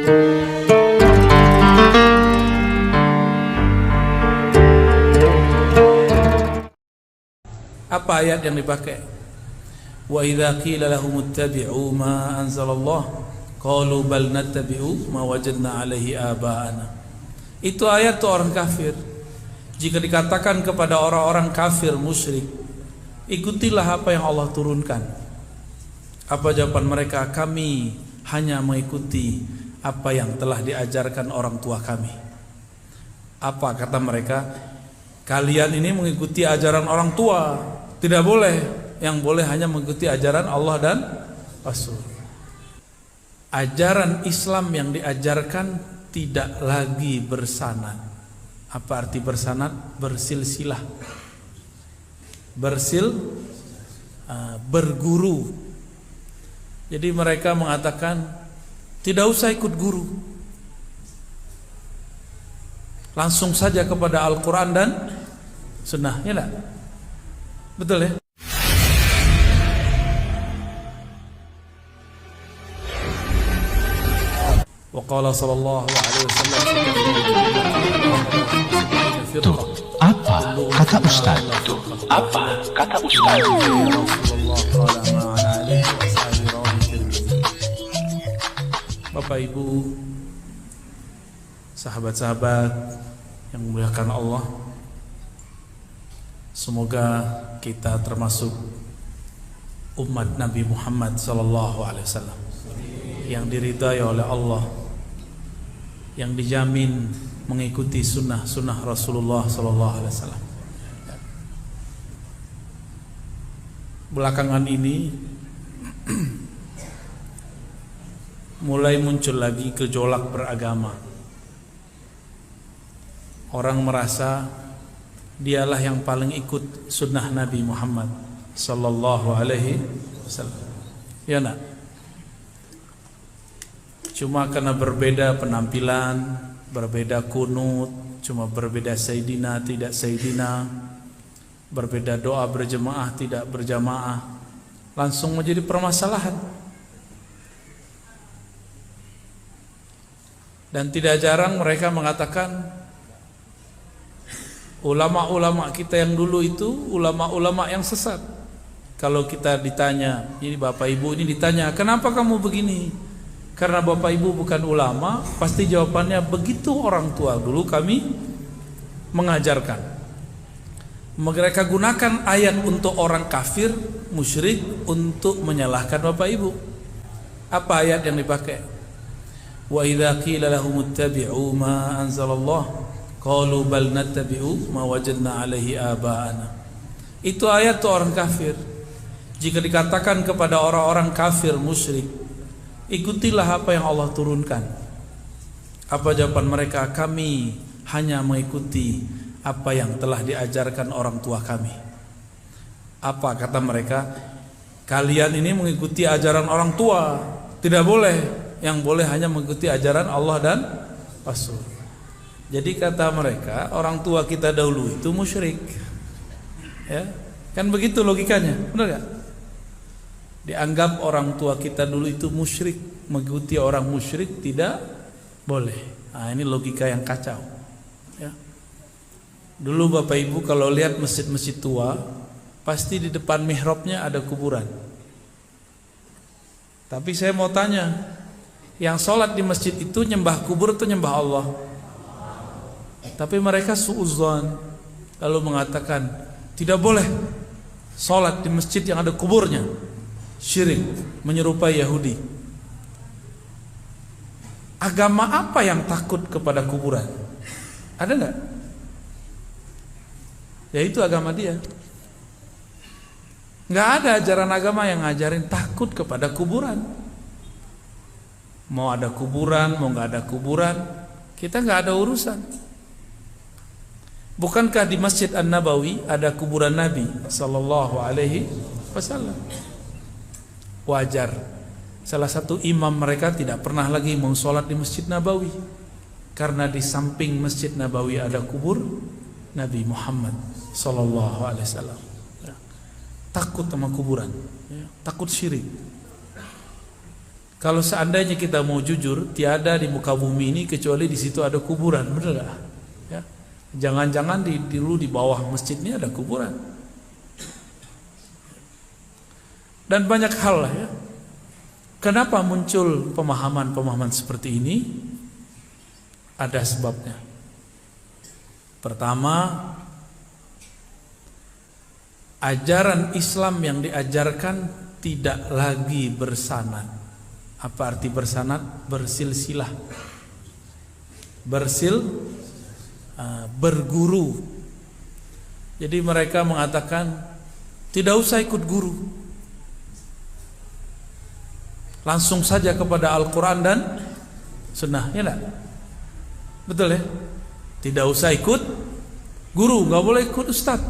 Apa ayat yang dipakai? Wa idza qila lahum ittabi'u ma anzalallah qalu bal nattabi'u ma wajadna 'alaihi aba'ana. Itu ayat tuh orang kafir. Jika dikatakan kepada orang-orang kafir musyrik, ikutilah apa yang Allah turunkan. Apa jawaban mereka? Kami hanya mengikuti apa yang telah diajarkan orang tua kami. Apa kata mereka? Kalian ini mengikuti ajaran orang tua, tidak boleh. Yang boleh hanya mengikuti ajaran Allah dan Rasul. Ajaran Islam yang diajarkan tidak lagi bersanad. Apa arti bersanad? Bersilsilah. Berguru. Jadi mereka mengatakan tidak usah ikut guru, langsung saja kepada Al-Quran dan Sunnah, ya enggak? Betul ya? Wa qala sallallahu alaihi wasallam, tuh, apa kata Ustaz? Tuh, apa kata Ustaz? Bapak Ibu, sahabat-sahabat yang memuliakan Allah, semoga kita termasuk umat Nabi Muhammad sallallahu alaihi wasallam yang diridai oleh Allah, yang dijamin mengikuti sunnah Rasulullah sallallahu alaihi wasallam. Belakangan ini mulai muncul lagi gejolak beragama. Orang merasa dialah yang paling ikut sunnah Nabi Muhammad sallallahu alaihi wasallam. Ya nak? Cuma karena berbeda penampilan, berbeda kunut, cuma berbeda sayyidina tidak sayyidina, berbeda doa berjemaah tidak berjamaah, langsung menjadi permasalahan. Dan tidak jarang mereka mengatakan ulama-ulama kita yang dulu itu ulama-ulama yang sesat. Kalau kita ditanya, ini Bapak Ibu ini ditanya, kenapa kamu begini? Karena Bapak Ibu bukan ulama, pasti jawabannya begitu orang tua dulu kami mengajarkan. Mereka gunakan ayat untuk orang kafir, musyrik untuk menyalahkan Bapak Ibu. Apa ayat yang dipakai? Wa idza qila lahum ittabi'u ma anzalallah qalu bal nattabi'u ma wajadna 'alaihi aba'ana. Itu ayat tuh orang kafir. Jika dikatakan kepada orang-orang kafir musyrik, ikutilah apa yang Allah turunkan. Apa jawaban mereka? Kami hanya mengikuti apa yang telah diajarkan orang tua kami. Apa kata mereka? Kalian ini mengikuti ajaran orang tua, tidak boleh. Yang boleh hanya mengikuti ajaran Allah dan Rasul. Jadi kata mereka, orang tua kita dahulu itu musyrik. Ya, kan begitu logikanya, benar gak? Dianggap orang tua kita dulu itu musyrik, mengikuti orang musyrik tidak boleh. Nah, ini logika yang kacau. Ya. Dulu Bapak Ibu kalau lihat masjid-masjid tua, pasti di depan mihrabnya ada kuburan. Tapi saya mau tanya, yang sholat di masjid itu nyembah kubur atau nyembah Allah? Tapi mereka suudzon, lalu mengatakan tidak boleh sholat di masjid yang ada kuburnya, syirik, menyerupai Yahudi. Agama apa yang takut kepada kuburan? Ada enggak? Ya itu agama dia. Enggak ada ajaran agama yang ngajarin takut kepada kuburan. Mau ada kuburan, mau enggak ada kuburan, kita enggak ada urusan. Bukankah di Masjid An-Nabawi ada kuburan Nabi sallallahu alaihi wasallam? Wajar. Salah satu imam mereka tidak pernah lagi mau sholat di Masjid Nabawi, karena di samping Masjid Nabawi ada kubur Nabi Muhammad sallallahu alaihi wasallam. Takut sama kuburan, takut syirik. Kalau seandainya kita mau jujur, tiada di muka bumi ini kecuali di situ ada kuburan, benar nggak? Ya. Jangan-jangan dulu di bawah masjid ini ada kuburan. Dan banyak hal lah ya. Kenapa muncul pemahaman-pemahaman seperti ini? Ada sebabnya. Pertama, ajaran Islam yang diajarkan tidak lagi bersanad. Apa arti bersanad? Bersilsilah. Berguru. Jadi mereka mengatakan tidak usah ikut guru, langsung saja kepada Al-Quran dan Sunnah, ya enggak? Betul ya? Tidak usah ikut guru, nggak boleh ikut ustaz,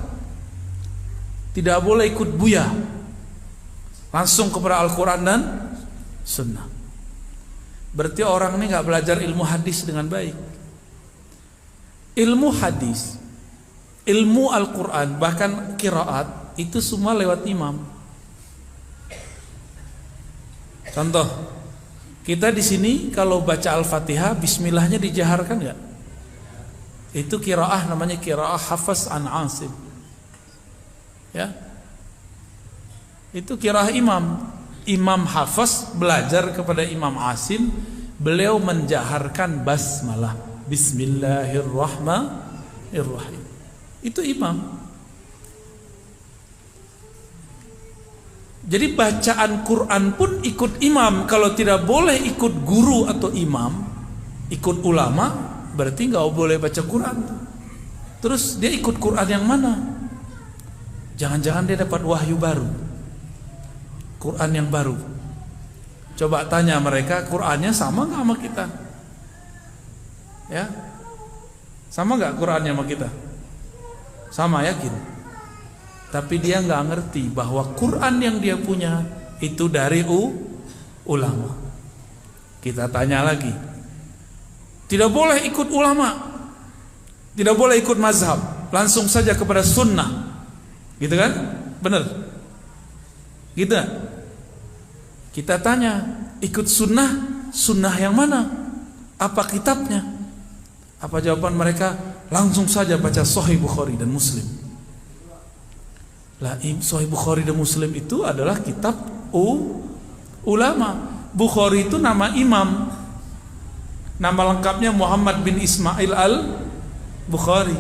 tidak boleh ikut buya, langsung kepada Al-Quran dan Sunnah. Berarti orang ini nggak belajar ilmu hadis dengan baik. Ilmu hadis, ilmu Al-Quran, bahkan qiraat itu semua lewat imam. Contoh, kita di sini kalau baca Al-Fatihah, Bismillahnya dijaharkan nggak? Itu qiraah, namanya qiraah Hafs an Asim. Ya, itu qiraah imam. Imam Hafs belajar kepada Imam Asim, beliau menjaharkan basmalah, Bismillahirrahmanirrahim. Itu imam. Jadi bacaan Quran pun ikut imam. Kalau tidak boleh ikut guru atau imam, ikut ulama, berarti nggak boleh baca Quran. Terus dia ikut Quran yang mana? Jangan-jangan dia dapat wahyu baru, Quran yang baru. Coba tanya mereka, Qurannya sama nggak sama kita? Ya, sama nggak Qurannya sama kita? Sama, yakin. Tapi dia nggak ngerti bahwa Quran yang dia punya itu dari ulama. Kita tanya lagi, tidak boleh ikut ulama, tidak boleh ikut mazhab, langsung saja kepada sunnah, gitu kan? Benar? Gitu. Kita tanya, ikut sunnah, sunnah yang mana? Apa kitabnya? Apa jawaban mereka? Langsung saja baca Sahih Bukhari dan Muslim. Lah, Sahih Bukhari dan Muslim itu adalah kitab ulama. Bukhari itu nama imam. Nama lengkapnya Muhammad bin Ismail al-Bukhari.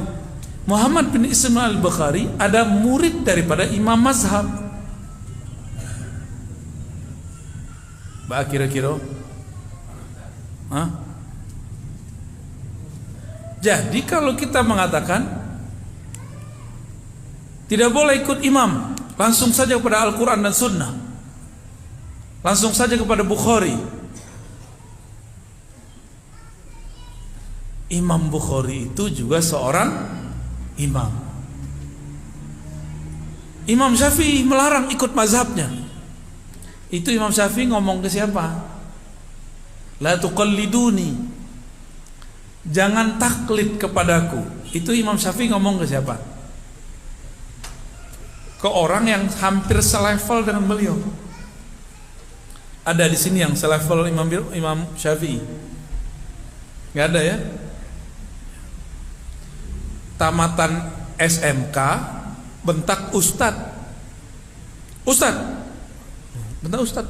Muhammad bin Ismail al-Bukhari ada murid daripada imam mazhab. Kira-kira, jadi kalau kita mengatakan tidak boleh ikut imam, langsung saja kepada Al-Quran dan Sunnah, langsung saja kepada Bukhari. Imam Bukhari itu juga seorang imam. Imam Syafi'i melarang ikut mazhabnya. Itu Imam Syafi'i ngomong ke siapa? La tuqalliduni, jangan taklid kepadaku. Itu Imam Syafi'i ngomong ke siapa? Ke orang yang hampir selevel dengan beliau. Ada di sini yang selevel Imam Syafi'i? Nggak ada ya? Tamatan SMK bentak Ustadz. Bentar Ustaz,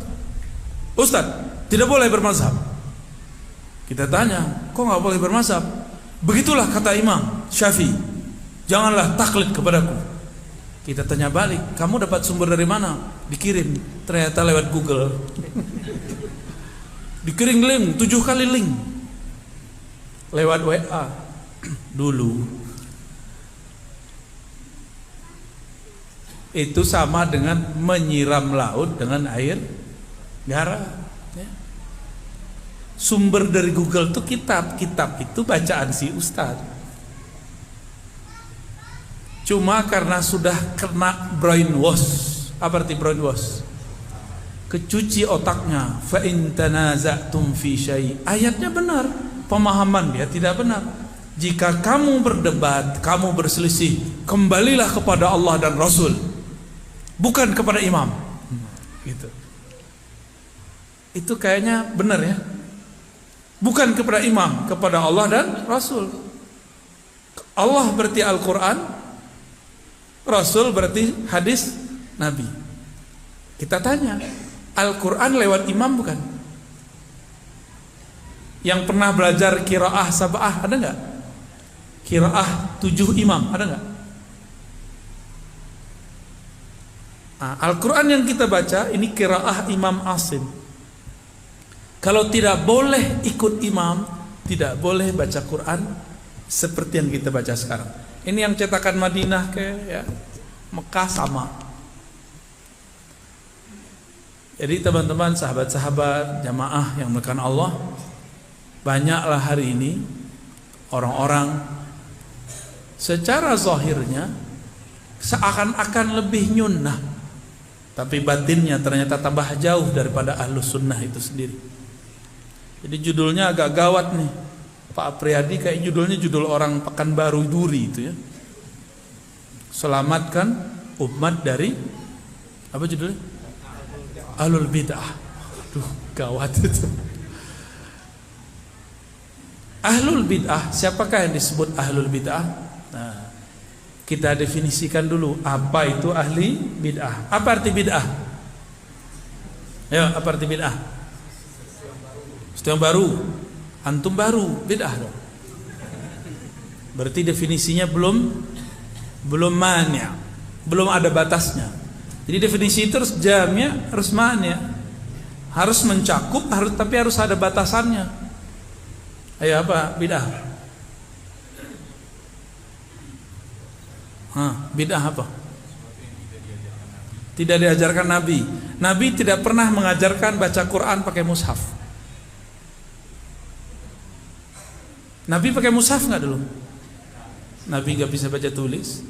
tidak boleh bermazhab. Kita tanya, kok nggak boleh bermazhab? Begitulah kata Imam Syafi'i, janganlah taklid kepadaku. Kita tanya balik, kamu dapat sumber dari mana? Dikirim, ternyata lewat Google. Dikirim link, 7 kali link lewat WA dulu. Itu sama dengan menyiram laut dengan air garam. Ya. Sumber dari Google itu kitab itu bacaan si Ustadz. Cuma karena sudah kena brainwash. Apa arti brainwash? Kecuci otaknya. Fa in tanaza'tum fi syai'. Ayatnya benar, pemahaman dia tidak benar. Jika kamu berdebat, kamu berselisih, kembalilah kepada Allah dan Rasul, bukan kepada imam. Gitu. Itu kayaknya benar ya. Bukan kepada imam, kepada Allah dan Rasul. Allah berarti Al-Quran, Rasul berarti hadis Nabi. Kita tanya, Al-Quran lewat imam bukan? Yang pernah belajar qiraah sab'ah ada nggak? Qiraah 7 imam ada nggak? Nah, Al-Quran yang kita baca ini qiraah Imam Asim. Kalau tidak boleh ikut imam, tidak boleh baca Quran seperti yang kita baca sekarang. Ini yang cetakan Madinah ke ya, Mekah sama. Jadi teman-teman, sahabat-sahabat, jamaah yang melakukan Allah, banyaklah hari ini orang-orang secara zahirnya seakan-akan lebih nyunnah, tapi batinnya ternyata tambah jauh daripada ahlus sunnah itu sendiri. Jadi judulnya agak gawat nih, Pak Apriyadi, kayak judulnya judul orang Pekanbaru Duri itu ya. Selamatkan umat dari apa judulnya? Ahlul bid'ah. Aduh, gawat itu. Ahlul bid'ah, siapakah yang disebut ahlul bid'ah? Nah, kita definisikan dulu apa itu ahli bid'ah. Apa arti bid'ah? Ya, apa arti bid'ah? Sesuatu yang baru. Antum baru, bid'ah dong. Berarti definisinya belum mani', belum ada batasnya. Jadi definisi itu harus jamnya, harus mani', harus mencakup, tapi harus ada batasannya. Ayo, apa bid'ah? Bid'ah apa? Tidak diajarkan Nabi. Nabi tidak pernah mengajarkan baca Quran pakai mushaf. Nabi pakai mushaf nggak dulu? Nabi nggak bisa baca tulis.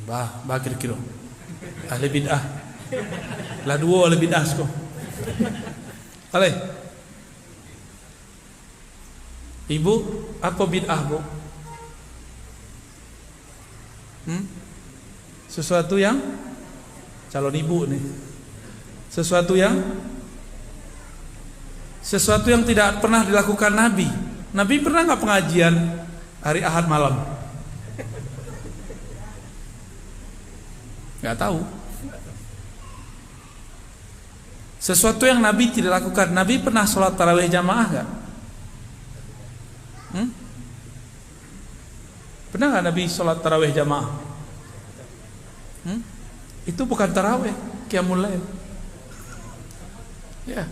Bah kira-kira ahli bid'ah. Lah dua ahli bid'ah kok. Ale. Ibu, apa bid'ah, Bu? Sesuatu yang calon ibu nih. Sesuatu yang tidak pernah dilakukan Nabi. Nabi pernah nggak pengajian hari Ahad malam? Nggak tahu. Sesuatu yang Nabi tidak lakukan. Nabi pernah sholat tarawih jamaah nggak? Pernah nggak Nabi sholat tarawih jamaah? Itu bukan tarawih, qiyamul lail. Ya.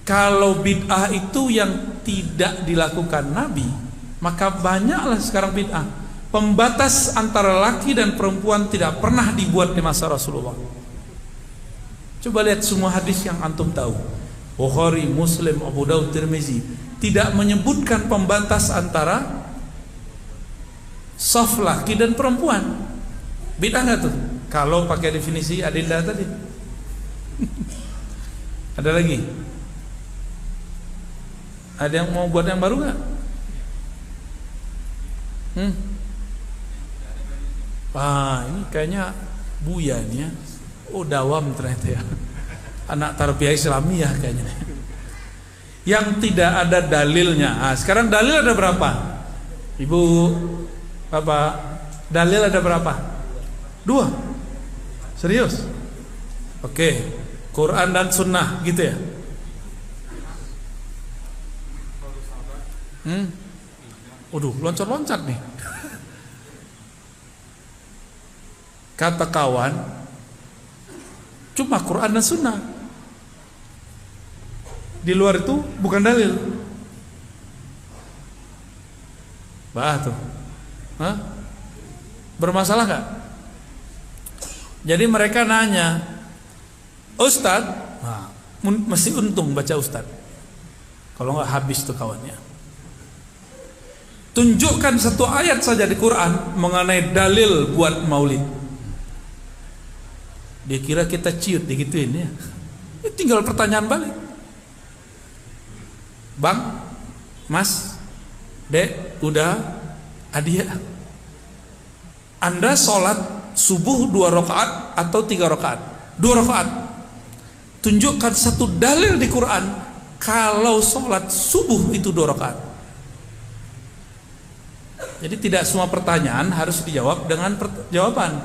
Kalau bid'ah itu yang tidak dilakukan Nabi, maka banyaklah sekarang bid'ah. Pembatas antara laki dan perempuan tidak pernah dibuat di masa Rasulullah. Coba lihat semua hadis yang antum tahu, Bukhari, Muslim, Abu Daud, Tirmizi, tidak menyebutkan pembatas antara saf laki dan perempuan. Bid'ah nggak tuh? Kalau pakai definisi adillah tadi. Ada lagi? Ada yang mau buat yang baru nggak? Ini kayaknya Buya nih ya. Oh, dawam ternyata ya. Anak tarbiyah Islamiyah kayaknya. Yang tidak ada dalilnya. Sekarang dalil ada berapa? Ibu, Bapak, dalil ada berapa? 2. Serius? Oke. Quran dan Sunnah gitu ya. Waduh, loncat-loncat nih. Kata kawan, cuma Quran dan Sunnah. Di luar itu bukan dalil. Tuh. Bermasalah gak? Jadi mereka nanya, Ustadz, masih untung baca Ustadz. Kalau nggak habis tuh kawannya. Tunjukkan satu ayat saja di Quran mengenai dalil buat maulid. Dia kira kita ciut digituin ya. Tinggal pertanyaan balik. Bang, Mas, Dek, udah, Adia, Anda sholat subuh 2 rakaat atau 3 rakaat? 2 rakaat. Tunjukkan satu dalil di Quran kalau sholat subuh itu 2 rakaat. Jadi tidak semua pertanyaan harus dijawab dengan jawaban.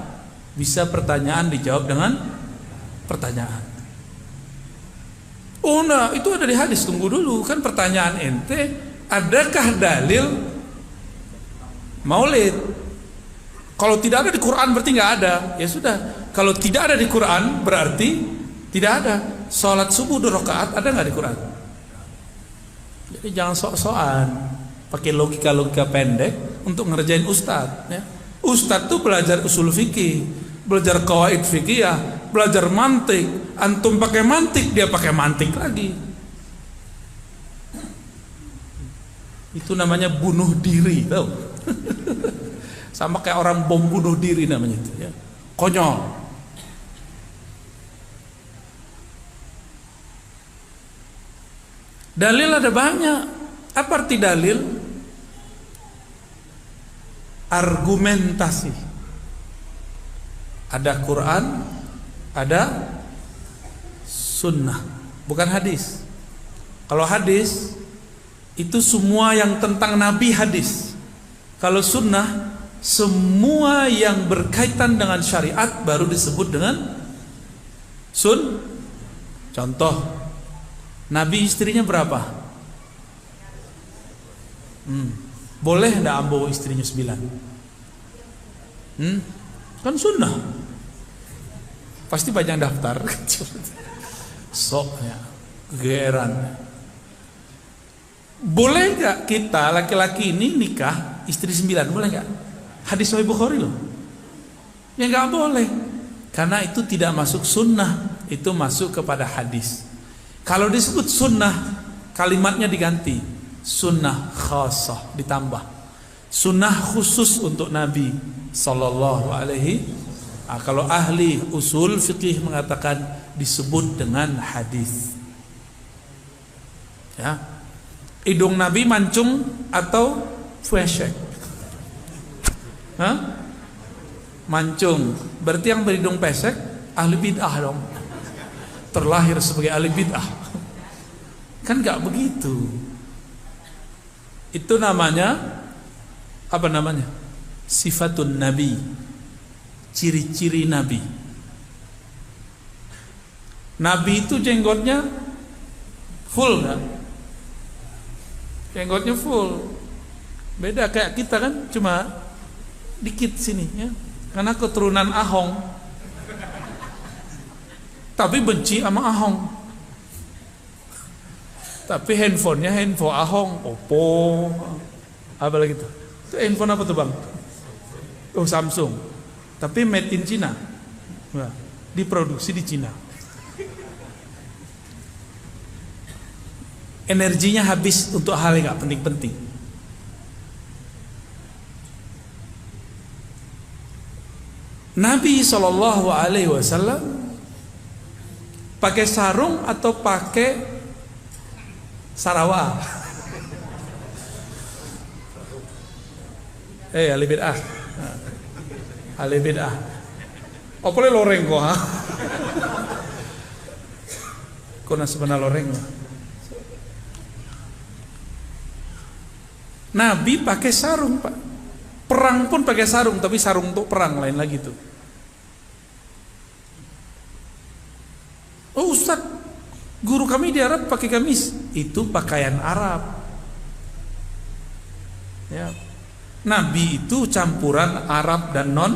Bisa pertanyaan dijawab dengan pertanyaan. Oh nah, itu ada di hadis. Tunggu dulu, kan pertanyaan ente, adakah dalil maulid? Kalau tidak ada di Quran berarti nggak ada. Ya sudah. Kalau tidak ada di Quran berarti tidak ada. Sholat subuh 2 rakaat ada nggak di Quran? Jadi jangan sok-sokan pakai logika-logika pendek untuk ngerjain ustadz. Ya. Ustadz tuh belajar usul fikih, belajar qawaid fikih, belajar mantik. Antum pakai mantik, dia pakai mantik lagi. Itu namanya bunuh diri, tahu? Sama kayak orang bom bunuh diri namanya itu, ya. Konyol. Dalil ada banyak. Apa arti dalil? Argumentasi. Ada Quran, ada sunnah, bukan hadis. Kalau hadis itu semua yang tentang Nabi hadis. Kalau sunnah semua yang berkaitan dengan syariat baru disebut dengan Contoh, Nabi istrinya berapa? Boleh enggak ambo istrinya 9? Kan sunnah. Pasti banyak daftar. Sok ya, kegeeran. Boleh nggak kita laki-laki ini nikah istri 9? Boleh nggak? Hadis Sahih Bukhari loh. Ya nggak boleh, karena itu tidak masuk sunnah, itu masuk kepada hadis. Kalau disebut sunnah, kalimatnya diganti, sunnah khasah ditambah, sunnah khusus untuk Nabi Sallallahu Alaihi. Kalau ahli usul fikih mengatakan disebut dengan hadis. Ya, hidung Nabi mancung atau fueshek? Mancung. Berarti yang berhidung pesek ahli bid'ah dong. Terlahir sebagai ahli bid'ah. Kan nggak begitu. Itu namanya apa namanya? Sifatun Nabi. Ciri-ciri Nabi. Nabi itu jenggotnya full kan? Jenggotnya full. Beda kayak kita kan, cuma dikit sini ya. Karena keturunan Ahong. Tapi benci sama Ahong. Tapi handphonenya handphone Ahong, Oppo, apa lagi tuh? Itu handphone apa tuh bang? Oh Samsung. Tapi made in China. Nah, diproduksi di China. Energinya habis untuk hal yang gak penting-penting. Nabi SAW pakai sarung atau pakai sarawak? Ahli bid'ah. Ahli bid'ah. Apa le loreng kok ha? Kok na sebenarnya loreng. Nabi pakai sarung, Pak. Perang pun pakai sarung, tapi sarung untuk perang lain lagi tuh. Oh Ustaz, guru kami di Arab pakai gamis. Itu pakaian Arab. Ya. Nabi itu campuran Arab dan non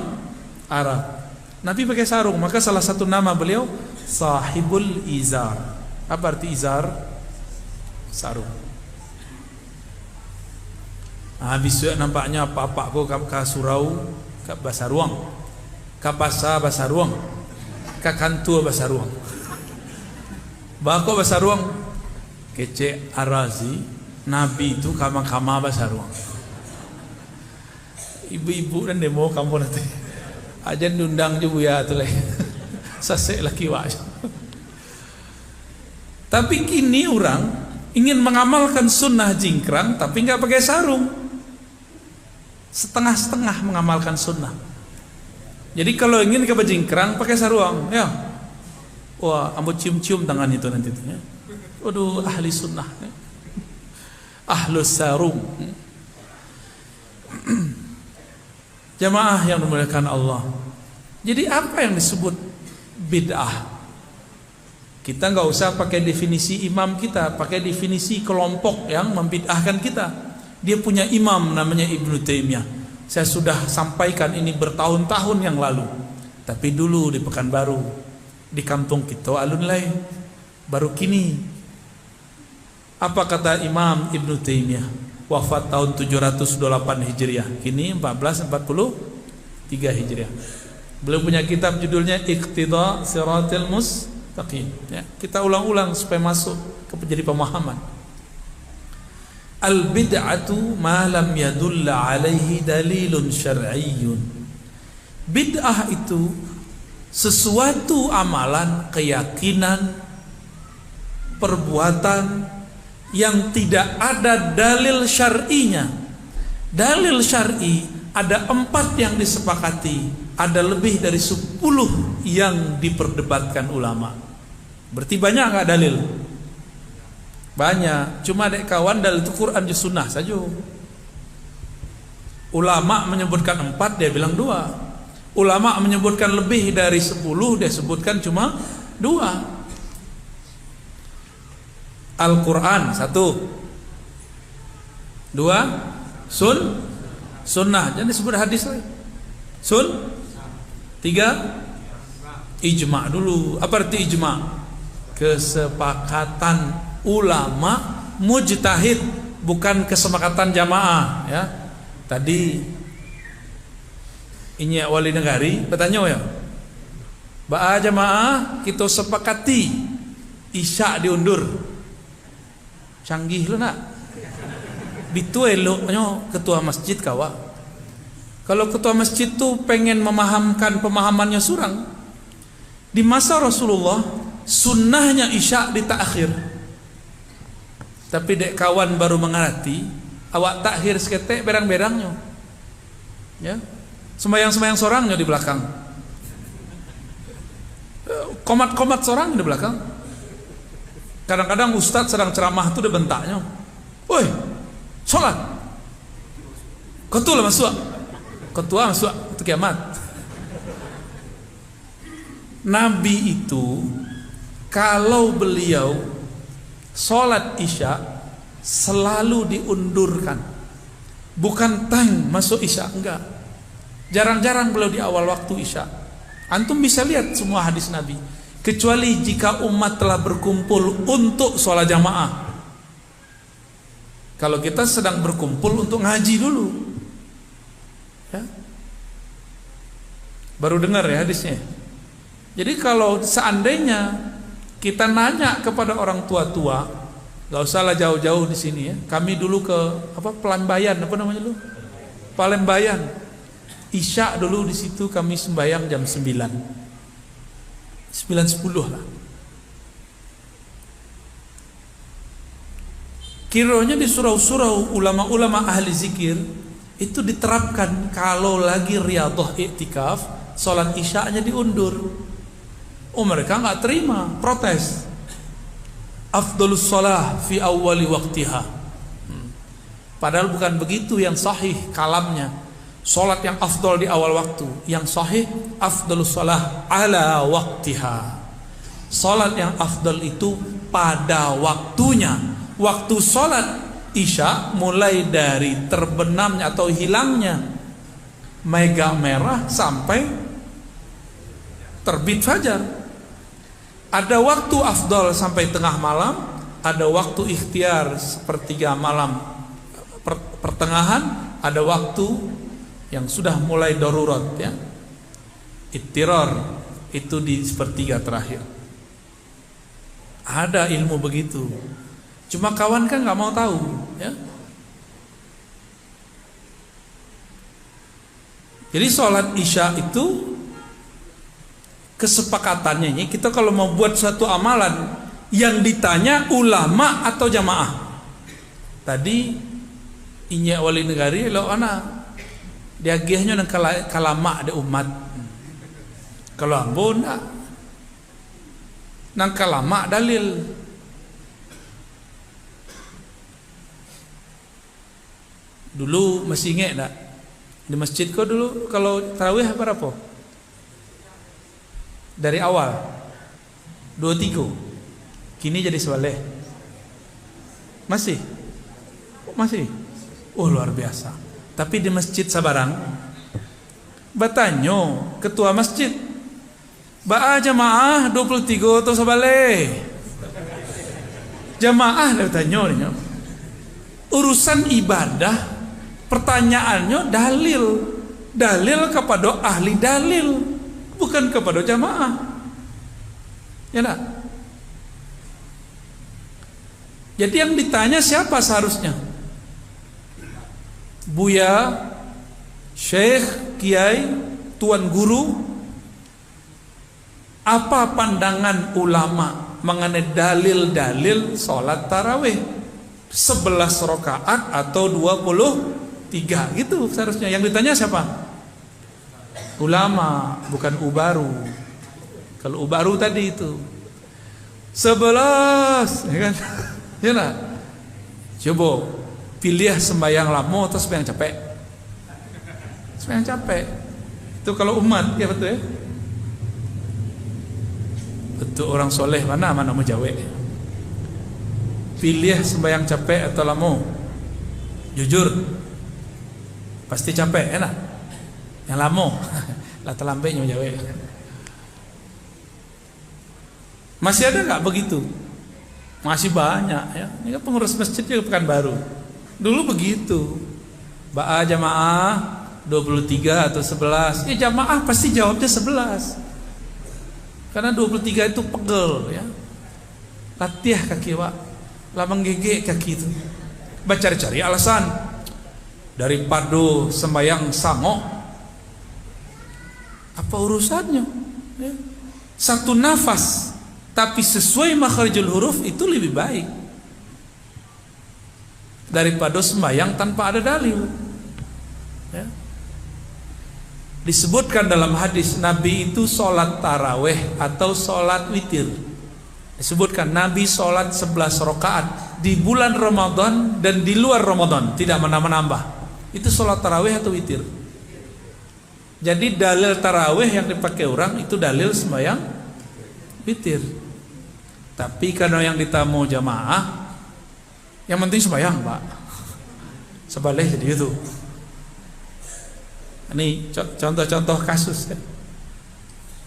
Arab. Nabi pakai sarung, maka salah satu nama beliau Sahibul Izar. Apa arti izar? Sarung. Habis itu nampaknya apa-apa kok ka surau, ka basaruang, ka pasa basaruang, ka kantua basaruang. Bako basaruang kece arazi, Nabi itu kama-kama basaruang. Ibu-ibu dan demo kamu nanti ajan diundang juga ya tuh leh. Sasek laki waj. Tapi kini orang ingin mengamalkan sunnah jingkrang tapi nggak pakai sarung. Setengah-setengah mengamalkan sunnah. Jadi kalau ingin ke Bajingkrang pakai saruang, ya. Wah, ambo cium-cium tangan itu nanti tuh, ya. Waduh, ahli sunnah, ya. Ahlus sarung. Jamaah yang dimuliakan Allah. Jadi apa yang disebut bid'ah? Kita nggak usah pakai definisi imam kita, pakai definisi kelompok yang membid'ahkan kita. Dia punya imam namanya Ibnu Taimiyah. Saya sudah sampaikan ini bertahun-tahun yang lalu. Tapi dulu di Pekanbaru, di kampung kita alun lain, baru kini. Apa kata Imam Ibnu Taimiyah? Wafat tahun 728 Hijriah. Kini 1443 Hijriah. Beliau punya kitab judulnya Iqtida Siratal Mustaqim, ya. Kita ulang-ulang supaya masuk ke jadi pemahaman. Al bid'atu ma lam yadulla alaihi dalilun syar'iyyun. Bid'ah itu sesuatu amalan, keyakinan, perbuatan yang tidak ada dalil syar'inya. Dalil syar'i ada 4 yang disepakati, ada lebih dari 10 yang diperdebatkan ulama. Berarti banyak nggak dalil? Banyak. Cuma dek kawan, dalil itu Quran dan Sunnah saja. Ulama menyebutkan 4, dia bilang 2. Ulama menyebutkan lebih dari 10, dia sebutkan cuma 2. Al-Quran 1, 2 Sunnah, jangan disebut hadis lagi. 3 ijma' dulu. Apa arti ijma'? Kesepakatan ulama mujtahid, bukan kesepakatan jamaah, ya. Tadi ini wali negari bertanya, ya, ba'a jamaah kita sepakati isya diundur. Canggih lo nak. Bitu eloknya ketua masjid kawa. Kalau ketua masjid tuh pengen memahamkan pemahamannya surang, di masa Rasulullah sunnahnya isya ditakhir. Tapi dek kawan baru mengerti, awak takhir seketek berang-berangnya, ya. Sembayang-sembayang sorangnya di belakang, komat-komat sorang di belakang. Kadang-kadang ustadz sedang ceramah tuh dibentaknya, woi, sholat, ketua masuk itu kiamat. Nabi itu kalau beliau sholat isya selalu diundurkan, bukan tang masuk isya, enggak. Jarang-jarang beliau di awal waktu isya. Antum bisa lihat semua hadis Nabi, kecuali jika umat telah berkumpul untuk sholat jamaah. Kalau kita sedang berkumpul untuk ngaji dulu, ya, baru dengar ya hadisnya. Jadi kalau seandainya kita nanya kepada orang tua-tua, gak usahlah jauh-jauh di sini, ya. Kami dulu ke Pelambayan, apa namanya lu? Palembayan. Isya dulu di situ kami sembahyang jam 9:10 lah. Kiranya di surau-surau ulama-ulama ahli zikir itu diterapkan kalau lagi riyadhah iktikaf, sholat isya'nya diundur. Oh, mereka nggak terima, protes. Afdalus shalah fi awwali waqtiha. Padahal bukan begitu yang sahih kalamnya. Sholat yang afdal di awal waktu, yang sahih afdalus shalah ala waqtiha. Sholat yang afdal itu pada waktunya. Waktu sholat isya mulai dari terbenamnya atau hilangnya mega merah sampai terbit fajar. Ada waktu afdal sampai tengah malam, ada waktu ikhtiar sepertiga malam pertengahan, ada waktu yang sudah mulai darurat, ya, ittirar, itu di sepertiga terakhir. Ada ilmu begitu. Cuma kawan kan nggak mau tahu, ya. Jadi sholat isya itu kesepakatannya ini, kita kalau mau buat suatu amalan yang ditanya ulama atau jamaah. Tadi inya wali negari lo ana dia giahnya nang kalama ada umat. Kalau ambo enggak. Nangka lama dalil. Dulu masih ingat enggak? Di masjid kau dulu kalau tarawih berapa? Dari awal 23. Kini jadi sebaleh. Masih? Masih? Oh luar biasa. Tapi di masjid Sabarang batanyo ketua masjid ba'a jamaah 23 atau sebaleh. Jamaah batanyo urusan ibadah pertanyaannya dalil kepada ahli dalil, bukan kepada jamaah. Ya enggak? Jadi yang ditanya siapa seharusnya? Buya, Syekh, Kiai, Tuan Guru. Apa pandangan ulama mengenai dalil-dalil sholat tarawih 11 rakaat atau 23 gitu seharusnya. Yang ditanya siapa? Ulama, bukan ubaru. Kalau ubaru tadi itu 11, ya kan? Ya nah. Coba pilih sembahyang lama atau sembahyang capek. Sembahyang capek. Itu kalau umat, ya betul ya. Betul orang soleh mana mau jawab. Pilih sembahyang capek atau lama. Jujur. Pasti capek, enak. Yang lama. Lah terlambatnya jawab. Masih ada nggak begitu? Masih banyak ya. Ini kan pengurus masjid juga Pekanbaru. Dulu begitu. Ba'a jamaah 23 atau 11. Ya jamaah pasti jawabnya 11. Karena 23 itu pegel ya. Latih kaki Pak. Lah menggigit kaki itu. Cari-cari alasan. Daripada sembahyang sangok. Apa urusannya? Ya. Satu nafas tapi sesuai makharijul huruf itu lebih baik daripada sembahyang tanpa ada dalil. Ya. Disebutkan dalam hadis Nabi itu sholat taraweh atau sholat witir. Disebutkan Nabi sholat 11 rakaat di bulan Ramadan dan di luar Ramadan, tidak menambah-nambah. Itu sholat taraweh atau witir. Jadi dalil taraweh yang dipakai orang itu dalil sembahyang witir. Tapi karena yang ditamu jamaah, yang penting sembahyang Pak. Sebaleh jadi itu. Ini contoh-contoh kasus ya.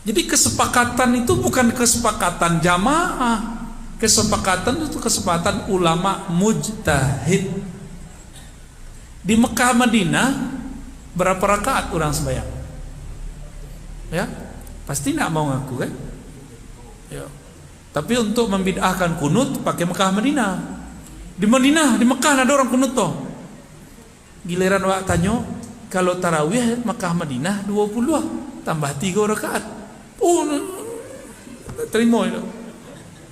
Jadi kesepakatan itu bukan kesepakatan jamaah. Kesepakatan itu kesepakatan ulama mujtahid. Di Mekah Madinah berapa rakaat orang sembahyang? Ya, pasti nak mau ngaku kan? Ya. Tapi untuk membid'ahkan kunut pakai Mekah Madinah. Di Madinah, di Mekah ada orang kunut toh. Giliran wak tanya, kalau tarawih Mekah Madinah 20 tambah 3 rakaat. Oh, terima itu.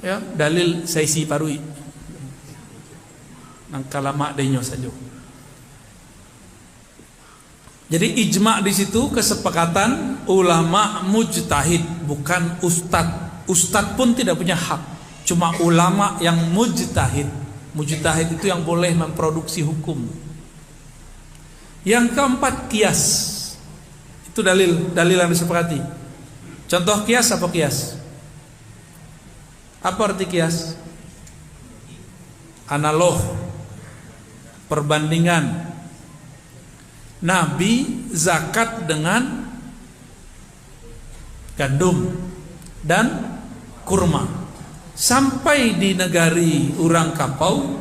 Ya, dalil saisi parui. Nang kalama denyo saja. Jadi ijma' di situ kesepakatan ulama mujtahid, bukan ustadz. Ustadz pun tidak punya hak. Cuma ulama yang mujtahid. Mujtahid itu yang boleh memproduksi hukum. Yang keempat kias. Itu dalil yang disepakati. Contoh kias apa kias? Apa arti kias? Analog. Perbandingan. Nabi zakat dengan gandum dan kurma. Sampai di negari orang Kapau,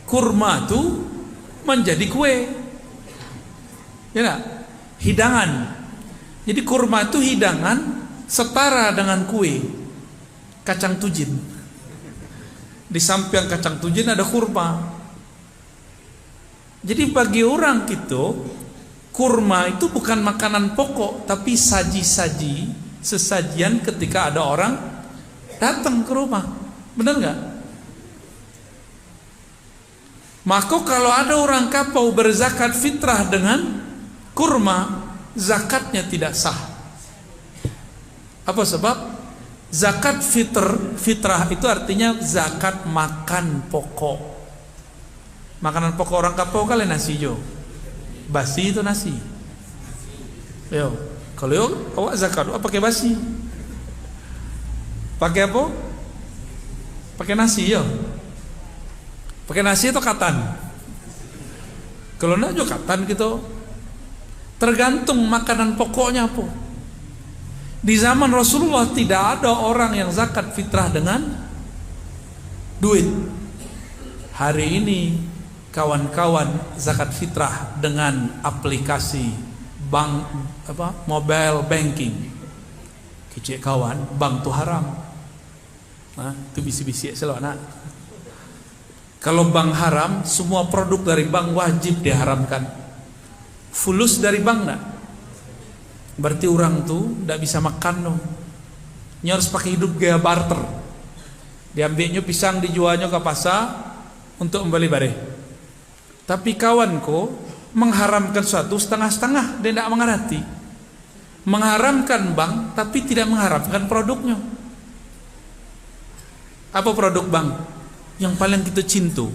kurma itu menjadi kue. Ya enggak? Hidangan. Jadi kurma itu hidangan setara dengan kue. Kacang tujin. Di samping kacang tujin ada kurma. Jadi bagi orang gitu, kurma itu bukan makanan pokok, tapi saji-saji, sesajian ketika ada orang datang ke rumah. Benar nggak? Maka kalau ada orang Kapau berzakat fitrah dengan kurma, zakatnya tidak sah. Apa sebab? Zakat fitrah itu artinya zakat makan pokok. Makanan pokok orang kapau kali nasi jo. Basi itu nasi. Yo, kalau yo awak zakat, awak pakai basi. Pakai apa? Pakai nasi yo. Pakai nasi atau katan? Kalau nak juga katan gitu. Tergantung makanan pokoknya apa. Di zaman Rasulullah tidak ada orang yang zakat fitrah dengan duit. Hari ini kawan-kawan zakat fitrah dengan aplikasi bank mobile banking. Kecik kawan, bank tu haram. Nah, itu bisi-bisi selalu nak. Kalau bank haram, semua produk dari bank wajib diharamkan. Fulus dari bank nak. Berarti orang tu tidak bisa makan no. Nya harus pakai hidup gaya barter. Diambilnya pisang, dijualnya ke pasar untuk membeli bareh. Tapi kawanku mengharamkan suatu setengah-setengah, dia tidak mengerti. Mengharamkan bank tapi tidak mengharamkan produknya. Apa produk bank? Yang paling kita cinta,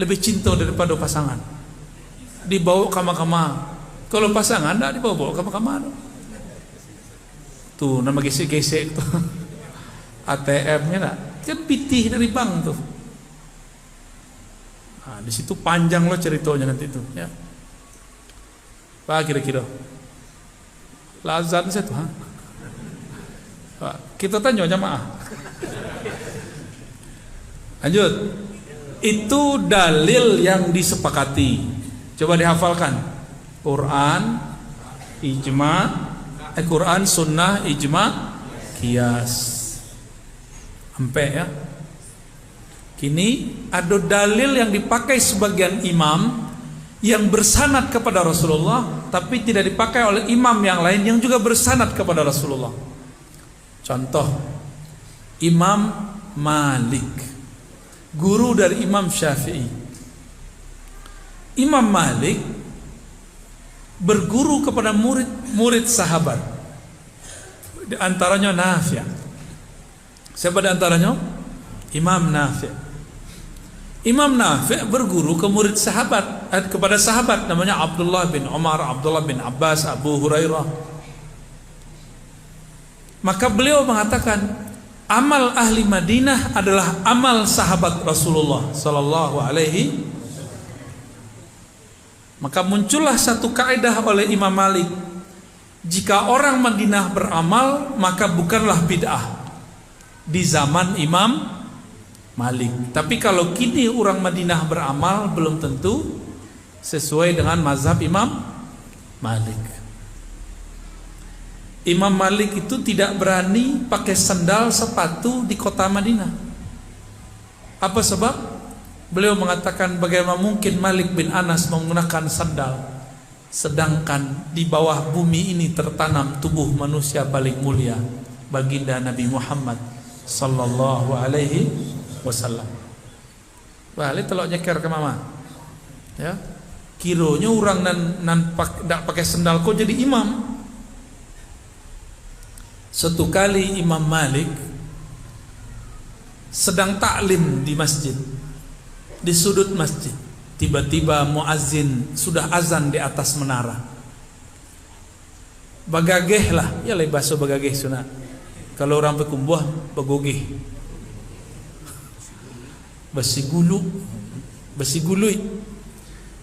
lebih cinta daripada pasangan. Dibawa kama-kama. Kalau pasangan tidak dibawa kama-kama. Tuh nama gesek-gesek tuh. ATM-nya nak. Kan pitih dari bank tuh. Nah, di situ panjang loh ceritanya nanti tuh. Ya. Apa kira-kira? Lazan saya tuh. Kita tanya jamaah. Lanjut. Itu dalil yang disepakati. Coba dihafalkan. Quran, ijma, Quran, sunnah, ijma, qiyas. Sampai ya. Kini ada dalil yang dipakai sebagian imam yang bersanad kepada Rasulullah, tapi tidak dipakai oleh imam yang lain yang juga bersanad kepada Rasulullah. Contoh, Imam Malik, guru dari Imam Syafi'i. Imam Malik berguru kepada murid sahabat. Di antaranya Nafi'. Siapa di antaranya? Imam Nafi'. Imam Nafi' berguru ke murid sahabat, kepada sahabat namanya Abdullah bin Umar, Abdullah bin Abbas, Abu Hurairah. Maka beliau mengatakan, amal ahli Madinah adalah amal sahabat Rasulullah sallallahu alaihi. Maka muncullah satu kaidah oleh Imam Malik, jika orang Madinah beramal maka bukanlah bid'ah di zaman Imam Malik. Tapi kalau kini orang Madinah beramal belum tentu sesuai dengan mazhab Imam Malik. Imam Malik itu tidak berani pakai sandal sepatu di kota Madinah. Apa sebab? Beliau mengatakan bagaimana mungkin Malik bin Anas menggunakan sandal, sedangkan di bawah bumi ini tertanam tubuh manusia paling mulia, baginda Nabi Muhammad sallallahu alaihi wasallam. Balik telok nyeker ke mama. Ya. Kironya orang nan dak pakai sandal kok jadi imam. Satu kali Imam Malik sedang taklim di masjid, di sudut masjid, tiba-tiba muazzin sudah azan di atas menara. Bagageh lah, ya lah bahasa bagageh sunat. Kalau orang berkumbuh bagogeh, besi gului.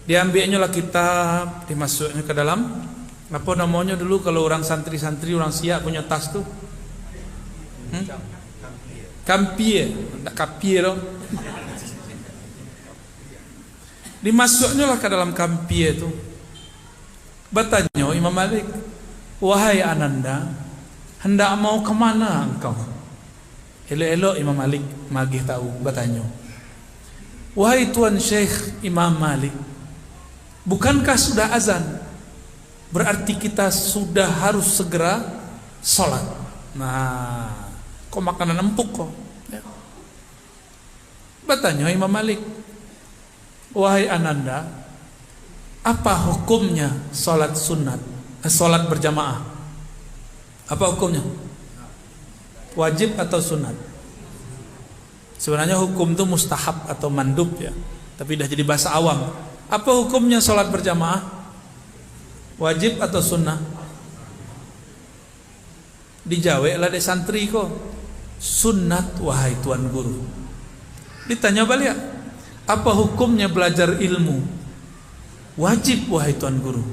Diambilnya lah kitab, dimasuknya ke dalam apa namanya dulu kalau orang santri-santri orang siap punya tas tuh, kampie, tak kapie loh. Dimasuknya lah ke dalam kampie itu. Bertanya Imam Malik, wahai Ananda, hendak mau kemana engkau? Elok-elok Imam Malik magih tahu. Bertanya, wahai Tuan Syekh Imam Malik, bukankah sudah azan? Berarti kita sudah harus segera sholat. Nah, kok makanan empuk kok? Ya. Bertanya Imam Malik, wahai Ananda, apa hukumnya sholat sunat, sholat berjamaah? Apa hukumnya? Wajib atau sunat? Sebenarnya hukum itu mustahab atau mandub ya, tapi dah jadi bahasa awam. Apa hukumnya sholat berjamaah? Wajib atau sunnah? Dijawab lah de santri kok, sunnat wahai tuan guru. Ditanya balik, apa hukumnya belajar ilmu? Wajib wahai tuan guru.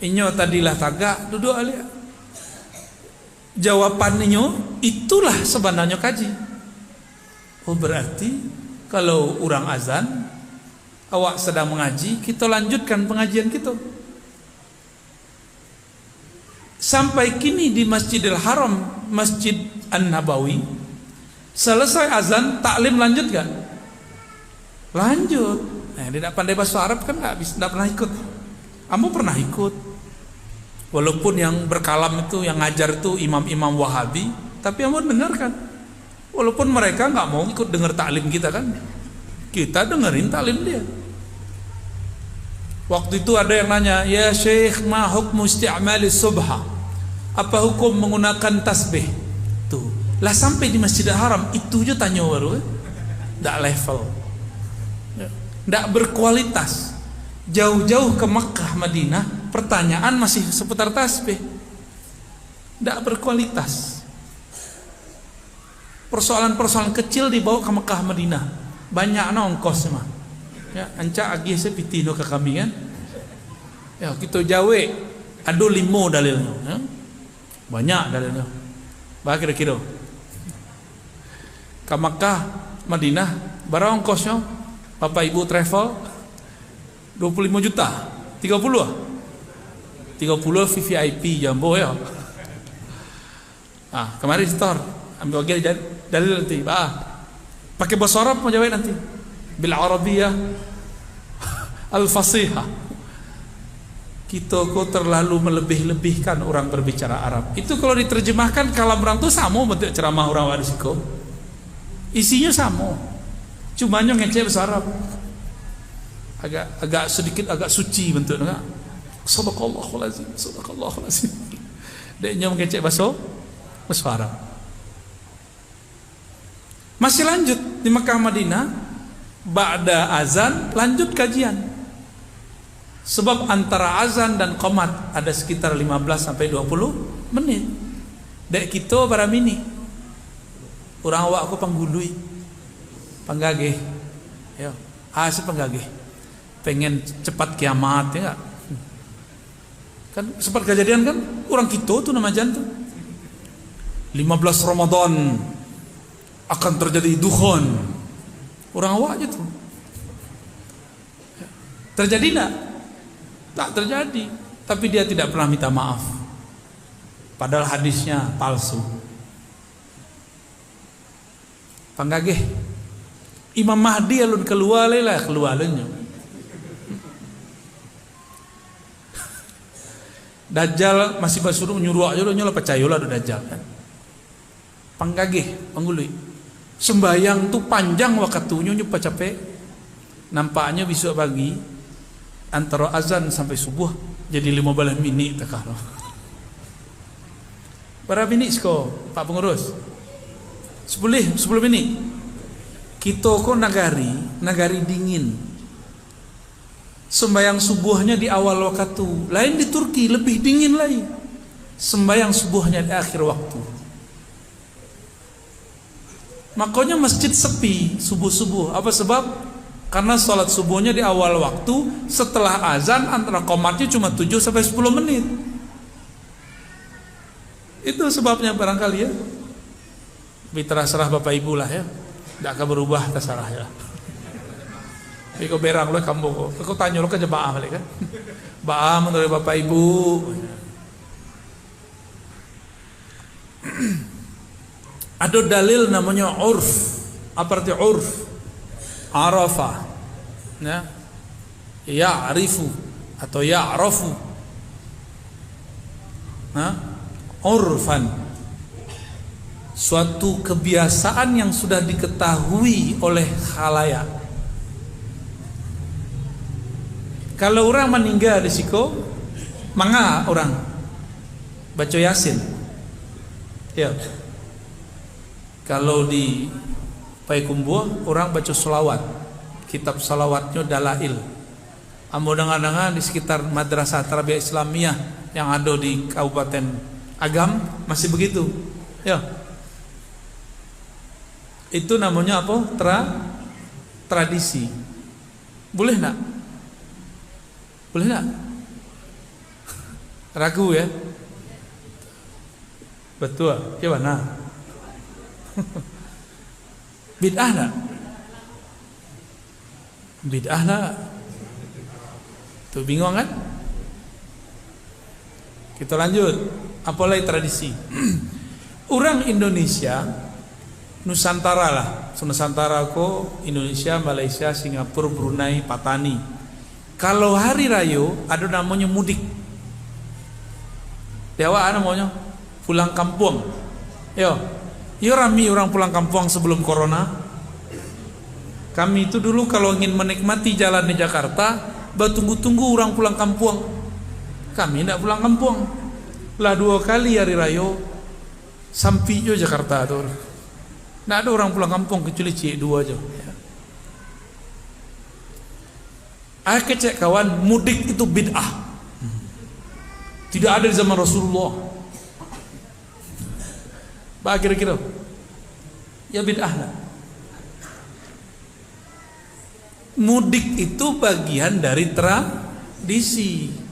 Inyo tadilah tagak duduk alia. Jawabannya itulah sebenarnya kaji. Oh berarti kalau orang azan, awak sedang mengaji, kita lanjutkan pengajian kita. Sampai kini di Masjidil Haram, Masjid An-Nabawi, selesai azan, taklim lanjut kan? Lanjut. Nah, dia tidak pandai bahasa Arab kan tidak pernah ikut. Kamu pernah ikut? Walaupun yang berkalam itu, yang ngajar itu imam-imam Wahabi, tapi kamu dengarkan. Walaupun mereka nggak mau ikut dengar taklim kita kan, kita dengerin taklim dia. Waktu itu ada yang nanya, ya Syekh, ma hukmu isti'mali subha? Apa hukum menggunakan tasbih? Tuh, lah sampai di Masjidil Haram itu aja tanya baru, nggak level, nggak berkualitas. Jauh-jauh ke Makkah, Madinah, pertanyaan masih seputar tasbih, nggak berkualitas. Persoalan-persoalan kecil dibawa ke Makkah, Madinah, banyak ongkos mah. Ya, anca agi sepitino ke kami kan. Ya, kita jawe ada 5 dalilnya, ya. Banyak dalilnya. Bah kira-kira. Ke Makkah, Madinah, berapa ongkosnya? Bapak Ibu travel 25 juta, 30 ah? 30 VVIP jumbo ya. Ah, kemarin store ambil lagi dalil nanti. Pakai bahasa Arab mau jawab nanti. Bil Arabiyah Al-Fasihah. Kita kok terlalu melebih-lebihkan orang berbicara Arab. Itu kalau diterjemahkan kalam orang tuh sama bentuk ceramah orang wadisiko. Isinya sama. Cuma ngeceh bahasa Arab. Agak sedikit agak suci bentuknya. Sadaqallahul azim, sadaqallahul azim. Dia ngeceh bahasa Arab. Masih lanjut di Mekah Madinah. Ba'da azan lanjut kajian. Sebab antara azan dan qomat ada sekitar 15 sampai 20 menit. Dek kita para mini. Orang awak aku panggului. Panggagih. Ya, penggagih. Pengen cepat kiamat ya enggak? Kan sempat kejadian kan orang kita tuh nama jantung. 15 Ramadan akan terjadi dukhon. Orang awak aja tuh. Terjadi enggak? Tak terjadi. Tapi dia tidak pernah minta maaf. Padahal hadisnya palsu. Panggagih. Imam Mahdi alun keluar keluarnya. Dajjal masih basuruh nyuruh aja nyola percayalah ada Dajjal kan. Panggagih, panggului. Sembayang tuh panjang waktunya nyupa capek. Nampaknya besok pagi antara azan sampai subuh jadi 15 menit takah. Berapa menit sko Pak Pengurus? 10 menit. Kita kok nagari dingin. Sembayang subuhnya di awal waktu. Lain di Turki lebih dingin lagi. Sembayang subuhnya di akhir waktu. Makanya masjid sepi subuh-subuh. Apa sebab? Karena sholat subuhnya di awal waktu. Setelah azan antara qomatnya cuma 7 sampai 10 menit. Itu sebabnya barangkali ya. Tapi terserah Bapak Ibu lah ya. Tidak akan berubah terserah ya. Tapi kau berang lo kamu kau tanya lo ke jemaah balik kan. Baam menurut Bapak Ibu. Ada dalil namanya urf. Apa arti urf? Arafah. Ya. Ya'rifu atau ya'rafu. Nah, urfan. Suatu kebiasaan yang sudah diketahui oleh khalayak. Kalau orang meninggal di siko, manga orang baca Yasin. Ya. Kalau di Payakumbuh orang baca selawat, kitab salawatnya Dalail. Ambo dengar-dengar di sekitar Madrasah Tarbiyah Islamiyah yang ada di Kabupaten Agam masih begitu. Ya. Itu namanya apa? Tradisi. Boleh nak? Boleh nak? Ragu ya? Betul. Gimana? Bid'ah nak? Bid'ah nak? Tuh bingung kan? Kita lanjut. Apalagi tradisi. Orang Indonesia, Nusantara lah, Nusantara ko Indonesia, Malaysia, Singapura, Brunei, Patani. Kalau hari raya ada namanya mudik. Dewa namanya pulang kampung. Yo rami orang pulang kampung sebelum corona. Kami itu dulu kalau ingin menikmati jalan di Jakarta, bertunggu-tunggu orang pulang kampung. Kami tidak pulang kampung. Lah 2 kali hari raya sampai jo Jakarta tuh. Tidak ada orang pulang kampung kecuali cik 2 aja. Aku cek kawan, mudik itu bid'ah. Tidak ada di zaman Rasulullah. Pak kira-kira ya bid'ah lah. Mudik itu bagian dari tradisi.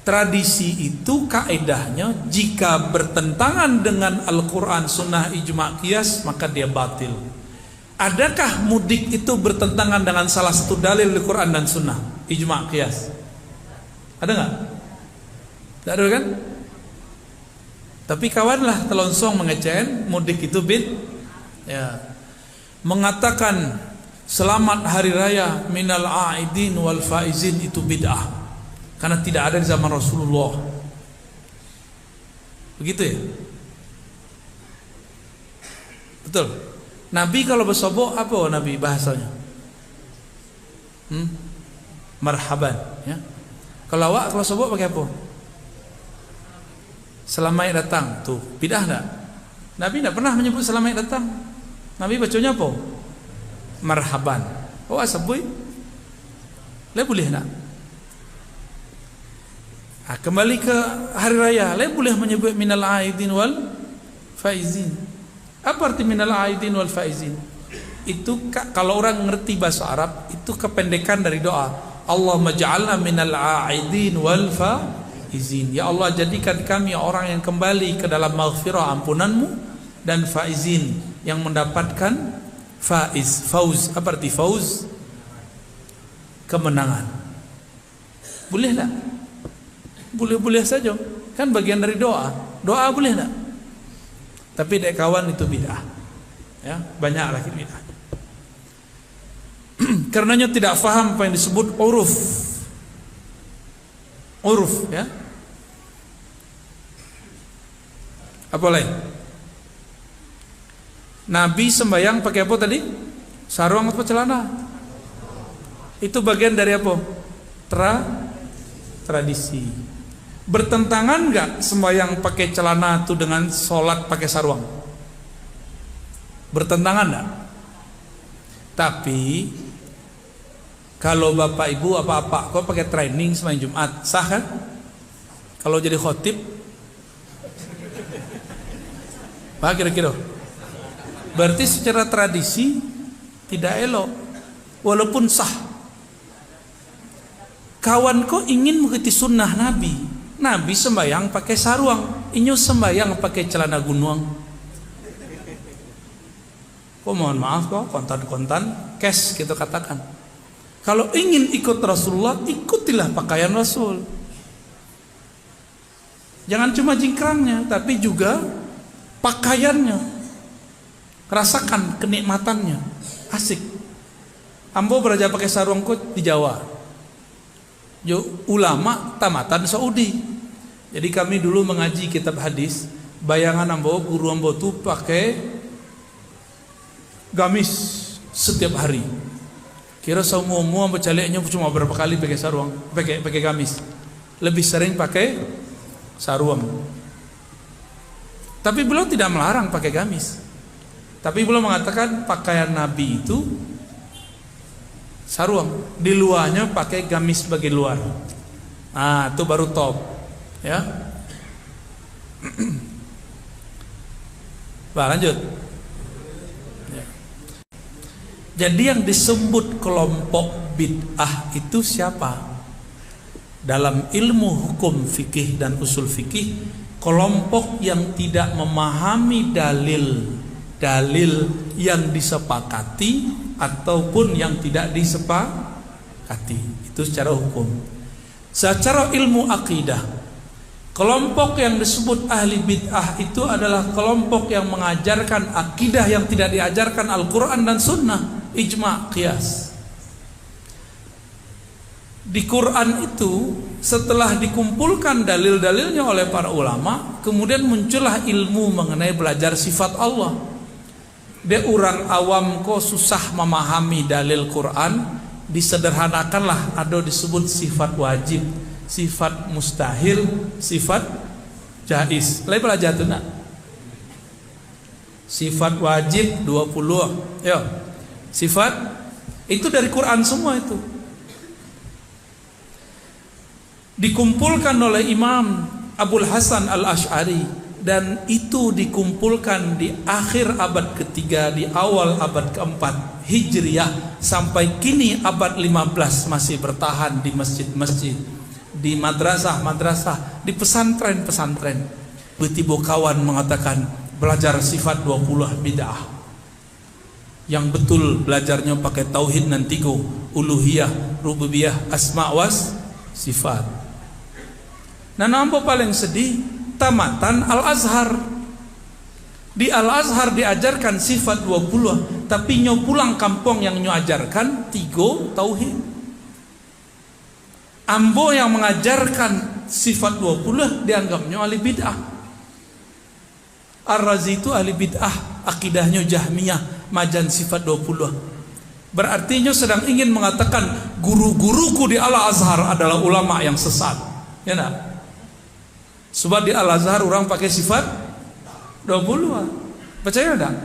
Tradisi itu kaedahnya jika bertentangan dengan Al-Quran, Sunnah, Ijma' Qiyas maka dia batil. Adakah mudik itu bertentangan dengan salah satu dalil Al-Quran dan Sunnah, Ijma' Qiyas? Ada nggak? Tidak ada kan? Tapi kawanlah telonsong mengecen mudik itu ya. Mengatakan selamat hari raya minal aidin wal faizin itu bid'ah. Karena tidak ada di zaman Rasulullah. Begitu ya? Betul. Nabi kalau bersobok apa Nabi bahasanya? Marhaban ya. Kalau awak kalau sobok pakai apa? Selamat datang. Tuh, bid'ah enggak? Nabi enggak pernah menyebut selamat datang. Nabi bacanya apa? Marhaban. Oh, asabui. Le boleh enggak? Kembali ke hari raya, le boleh menyebut minal aidin wal faizin. Apa arti minal aidin wal faizin? Itu kalau orang ngerti bahasa Arab, itu kependekan dari doa. Allahumma ja'alna minal aidin wal faizin. Ya Allah, jadikan kami orang yang kembali ke dalam maghfirah ampunanmu, dan faizin yang mendapatkan fauz. Apa arti fauz? Kemenangan. Boleh tak? Boleh-boleh saja. Kan bagian dari doa. Doa boleh tak? Tapi dek kawan itu bid'ah. Ya, banyak lagi bid'ah. Karenanya tidak faham apa yang disebut uruf. Uruf ya. Apa lain? Nabi sembahyang pakai apa tadi? Sarung atau celana? Itu bagian dari apa? Tradisi. Bertentangan enggak sembahyang pakai celana itu dengan sholat pakai sarung? Bertentangan enggak? Tapi kalau bapak ibu apa-apa kok pakai training sembahyang Jumat, sah kan? Kalau jadi khotib, apa kira-kira? Berarti secara tradisi tidak elok, walaupun sah. Kawan kok ingin mengikuti sunnah Nabi. Nabi sembahyang pakai sarung, inyo sembahyang pakai celana gunung. Kok mohon maaf kok kontan-kontan cash kita katakan. Kalau ingin ikut Rasulullah, ikutilah pakaian Rasul. Jangan cuma jingkrangnya, tapi juga pakaiannya. Rasakan kenikmatannya, asik. Ambo belajar pakai sarung kok di Jawa. Ulama tamatan Saudi. Jadi kami dulu mengaji kitab hadis. Bayangan ambo, guru ambo tuh pakai gamis setiap hari. Kira semua ambo calegnya cuma berapa kali pakai sarung, pakai gamis. Lebih sering pakai sarung. Tapi beliau tidak melarang pakai gamis. Tapi beliau mengatakan pakaian Nabi itu sarung, di luarnya pakai gamis bagian luar. Nah, itu baru top, ya. Bah, lanjut. Ya. Jadi yang disebut kelompok bid'ah itu siapa? Dalam ilmu hukum fikih dan usul fikih, kelompok yang tidak memahami dalil yang disepakati ataupun yang tidak disepakati. Itu secara hukum. Secara ilmu akidah, kelompok yang disebut ahli bid'ah itu adalah kelompok yang mengajarkan akidah yang tidak diajarkan Al-Quran dan Sunnah, ijma' qiyas. Di Quran itu setelah dikumpulkan dalil-dalilnya oleh para ulama, kemudian muncullah ilmu mengenai belajar sifat Allah. Dia orang awam kok susah memahami dalil Quran, disederhanakanlah ada disebut sifat wajib, sifat mustahil, sifat jaiz. Lain belajar tu nak? Sifat wajib 20. Ya. Sifat itu dari Quran semua itu. Dikumpulkan oleh Imam Abul Hasan Al-Asy'ari, dan itu dikumpulkan di akhir abad ketiga, di awal abad keempat Hijriyah, sampai kini abad 15 masih bertahan di masjid-masjid, di madrasah-madrasah, di pesantren-pesantren. Betibo kawan mengatakan belajar sifat 20 bid'ah. Yang betul belajarnya pakai tauhid dan tiga, uluhiyah, rububiyah, asma' was sifat. Nah, nampak paling sedih tamatan Al-Azhar. Di Al-Azhar diajarkan sifat 20, tapi nyo pulang kampung yang nyo ajarkan 3 tauhid. Ambo yang mengajarkan sifat 20 dianggapnya ahli bid'ah. Ar-Razi itu ahli bid'ah, akidahnya Jahmiyah, majan sifat 20. Berarti nyo sedang ingin mengatakan guru-guruku di Al-Azhar adalah ulama yang sesat. Ya nak? Sebab di Al-Azhar orang pakai sifat 20. Percaya tak?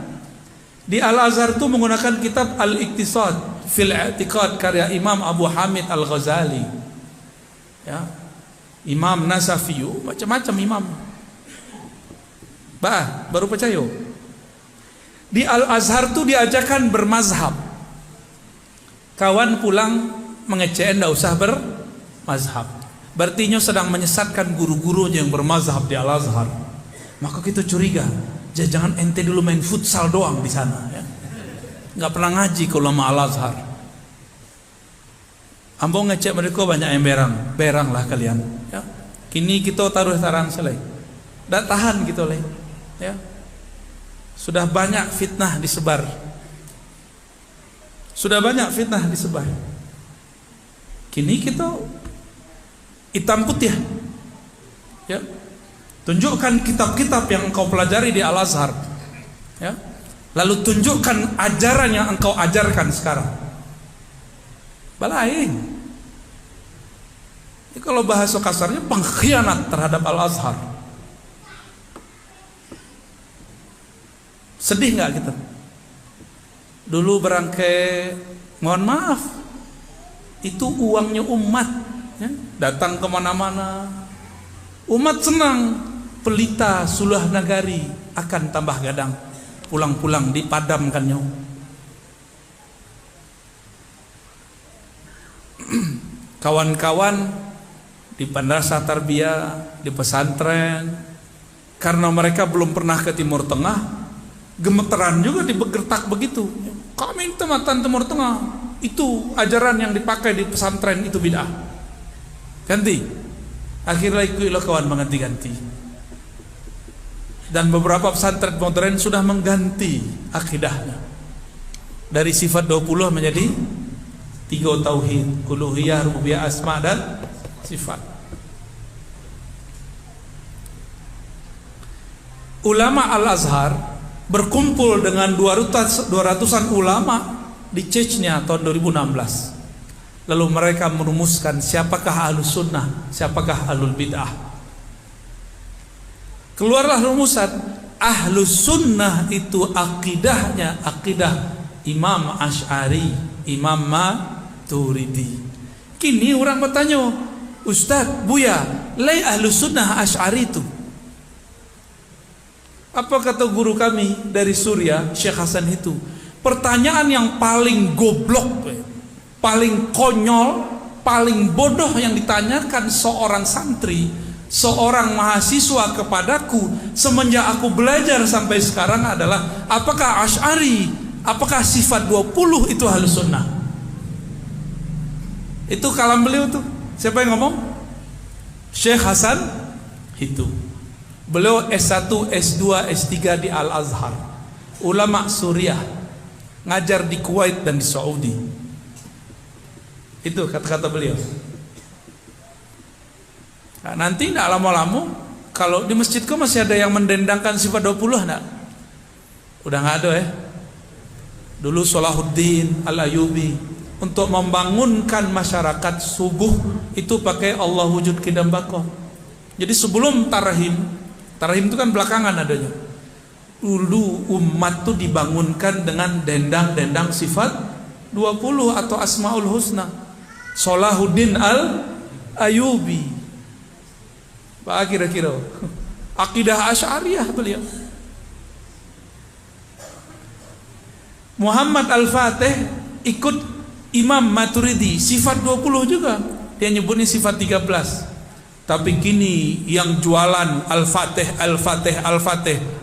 Di Al-Azhar itu menggunakan kitab Al-Iqtisad fil I'tiqad karya Imam Abu Hamid Al-Ghazali. Ya. Imam Nasafi, macam-macam imam. Baru percaya. Di Al-Azhar itu diajarkan bermazhab. Kawan pulang mengecewakan, tidak usah bermazhab. Berarti nyo sedang menyesatkan guru-gurunya yang bermazhab di Al-Azhar. Maka kita curiga, jangan ente dulu main futsal doang di sana, ya. Nggak pernah ngaji ke ulama Al-Azhar. Ambo ngecek mereka banyak yang berang lah kalian, ya. Kini kita taruh tarang selai, dah tahan gitu leh, ya. Sudah banyak fitnah disebar, Kini kita hitam putih, ya. Tunjukkan kitab-kitab yang engkau pelajari di Al-Azhar, ya. Lalu tunjukkan ajaran yang engkau ajarkan sekarang. Balain. Ini kalau bahasa kasarnya pengkhianat terhadap Al-Azhar. Sedih nggak kita? Dulu berangkai, mohon maaf, itu uangnya umat, ya. Datang kemana-mana, umat senang. Pelita Sulah Nagari akan tambah gadang, pulang-pulang dipadamkannya. Kawan-kawan di madrasah tarbiyah, di pesantren, karena mereka belum pernah ke Timur Tengah, gemeteran juga dibertak begitu. Kami tematan Timur Tengah, itu ajaran yang dipakai di pesantren itu bid'ah. Ganti. Akhirnya ikutlah kawan mengganti-ganti. Dan beberapa pesantren modern sudah mengganti akidahnya. Dari sifat 20 menjadi 3 tauhid, uluhiyah, rububiyah, asma dan sifat. Ulama Al-Azhar berkumpul dengan 200-an ulama di Chechnya tahun 2016. Lalu mereka merumuskan siapakah ahlus sunnah, siapakah ahlul bid'ah. Keluarlah rumusan Ahlus sunnah itu akidahnya akidah Imam Asy'ari, Imam Maturidi. Kini orang bertanya, Ustaz, Buya, lai ahlus sunnah Asy'ari itu? Apa kata guru kami dari Suriah, Syekh Hasan itu? Pertanyaan yang paling goblok, paling konyol, paling bodoh yang ditanyakan seorang santri, seorang mahasiswa kepadaku semenjak aku belajar sampai sekarang adalah, apakah Asy'ari, apakah sifat 20 itu ahlus sunnah? Itu kalam beliau tuh. Siapa yang ngomong? Syekh Hasan itu. Beliau S1, S2, S3 di Al-Azhar, ulama Suriah, ngajar di Kuwait dan di Saudi. Itu kata-kata beliau. Nah, nanti tidak lama-lama kalau di masjidku masih ada yang mendendangkan sifat 20 enggak? Udah nggak ada ya. Dulu Salahuddin Al-Ayyubi untuk membangunkan masyarakat subuh itu pakai Allah wujud qidam baqah. Jadi sebelum tarahim itu kan belakangan adanya. Dulu umat tuh dibangunkan dengan dendang-dendang sifat 20 atau Asmaul Husna. Salahuddin Al-Ayyubi. Pak kira-kira akidah Asy'ariyah beliau. Muhammad Al-Fatih ikut Imam Maturidi, sifat 20 juga. Dia nyebutnya sifat 13. Tapi kini yang jualan Al-Fatih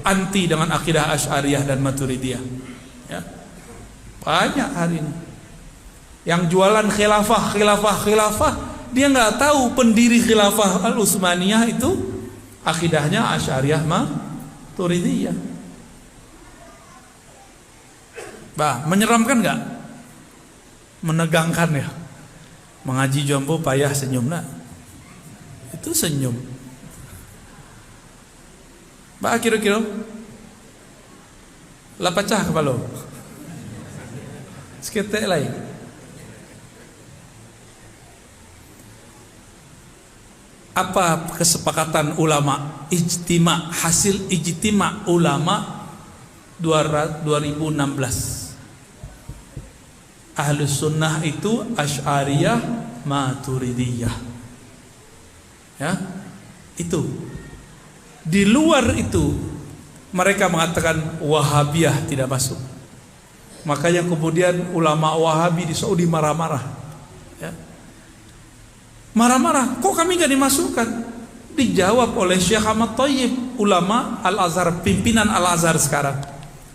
anti dengan akidah Asy'ariyah dan Maturidiyah. Ya. Banyak hari ini. Yang jualan khilafah, dia nggak tahu pendiri khilafah Al-Utsmaniyah itu akidahnya Asy'ariyah Maturidiyah. Bah, menyeramkan nggak? Menegangkan ya. Mengaji jompo payah senyum nak. Itu senyum. Bah, kira-kira lah pecah kepala. Seketek lain. Apa kesepakatan ulama ijtima, hasil ijtima ulama 2016? Ahlus sunnah itu Asy'ariyah Maturidiyah. Ya, itu. Di luar itu mereka mengatakan Wahabiyah tidak masuk. Makanya kemudian ulama Wahabi di Saudi marah-marah. Ya. Marah-marah, kok kami gak dimasukkan? Dijawab oleh Syekh Ahmad Thayyib, ulama Al-Azhar, pimpinan Al-Azhar sekarang.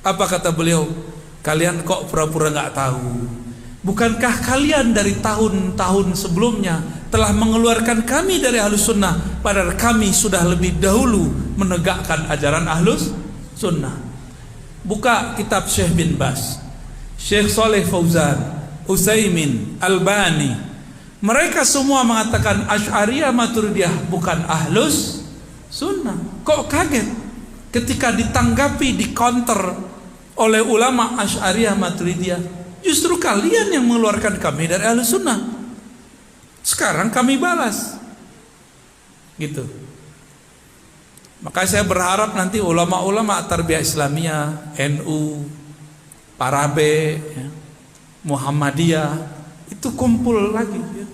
Apa kata beliau? Kalian kok pura-pura gak tahu? Bukankah kalian dari tahun-tahun sebelumnya telah mengeluarkan kami dari Ahlus Sunnah, padahal kami sudah lebih dahulu menegakkan ajaran Ahlus Sunnah. Buka kitab Syekh bin Baz, Syekh Saleh Fauzan, Utsaimin, Albani. Mereka semua mengatakan Asy'ariyah Maturidiyah bukan Ahlus Sunnah. Kok kaget ketika ditanggapi, dikonter oleh ulama Asy'ariyah Maturidiyah? Justru kalian yang mengeluarkan kami dari Ahlus Sunnah. Sekarang kami balas. Gitu. Maka saya berharap nanti ulama-ulama Tarbiyah Islamiyah, NU, Parabe, ya, Muhammadiyah itu kumpul lagi, ya.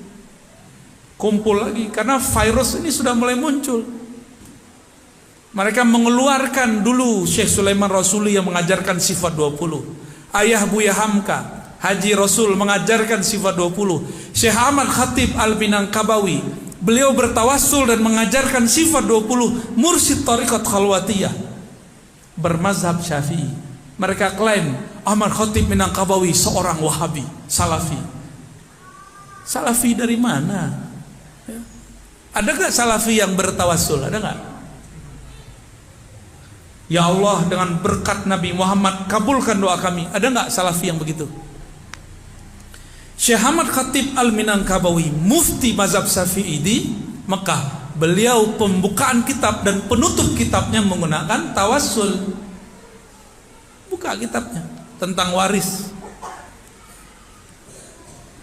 Kumpul lagi karena virus ini sudah mulai muncul. Mereka mengeluarkan dulu Syekh Sulaiman Rasuli yang mengajarkan sifat 20. Ayah Buya Hamka, Haji Rasul mengajarkan sifat 20. Syekh Ahmad Khatib Al-Minangkabawi, beliau bertawassul dan mengajarkan sifat 20. Mursyid Tariqat Khalwatiyah bermazhab Syafi'i. Mereka klaim Ahmad Khatib Minangkabawi seorang Wahabi, Salafi. Salafi dari mana? Ya. Ada gak Salafi yang bertawassul? Ada gak? Ya Allah, dengan berkat Nabi Muhammad kabulkan doa kami. Ada gak Salafi yang begitu? Syekh Ahmad Khatib Al-Minangkabawi, mufti mazhab Syafi'i di Mekah, beliau pembukaan kitab dan penutup kitabnya menggunakan tawassul. Buka kitabnya tentang waris.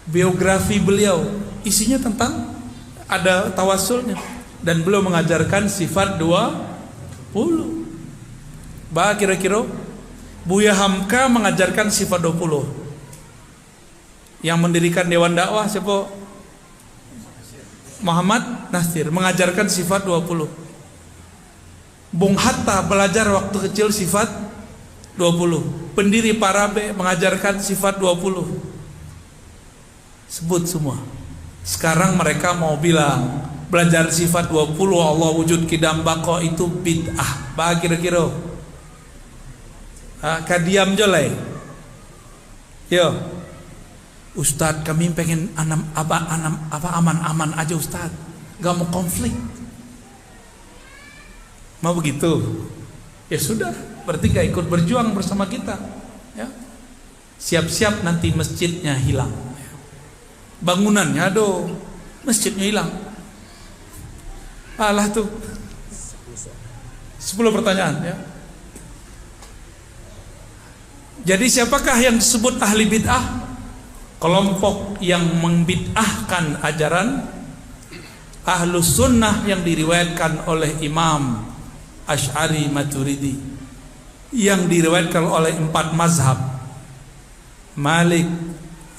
Biografi beliau isinya tentang ada tawassulnya, dan beliau mengajarkan sifat 20. Bah kira-kira Buya Hamka mengajarkan sifat 20. Yang mendirikan Dewan Dakwah siapa? Muhammad Nasir mengajarkan sifat 20. Bung Hatta belajar waktu kecil sifat 20. Pendiri Parabe mengajarkan sifat 20. Sebut semua. Sekarang mereka mau bilang belajar sifat 20 Allah wujud kidam bako itu bid'ah. Bah kira-kira kadiam jolai. Yo, Ustadz kami pengen aman-aman aja Ustadz, gak mau konflik. Mau begitu? Ya sudah, berarti gak ikut berjuang bersama kita. Ya, siap-siap nanti masjidnya hilang, bangunannya aduh, masjidnya hilang. Alah tuh 10 pertanyaan ya. Jadi siapakah yang disebut ahli bid'ah? Kelompok yang membid'ahkan ajaran Ahlus Sunnah yang diriwayatkan oleh Imam Asy'ari Maturidi, yang diriwayatkan oleh 4 mazhab, Malik,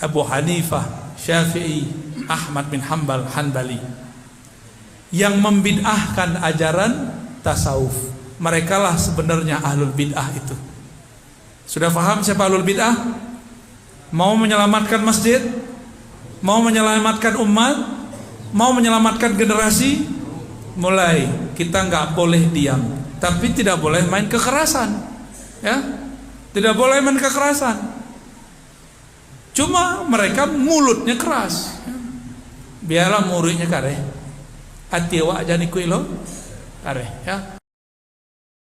Abu Hanifah, Syafi'i, Ahmad bin Hanbal, Hanbali, yang membid'ahkan ajaran tasawuf. Merekalah sebenarnya ahlul bid'ah itu. Sudah paham siapa ahlul bid'ah? Mau menyelamatkan masjid, mau menyelamatkan umat, mau menyelamatkan generasi, mulai kita nggak boleh diam, tapi tidak boleh main kekerasan, ya, tidak boleh main kekerasan. Cuma mereka mulutnya keras, biarlah muridnya kare, hati awak jadi kuilo kare, ya.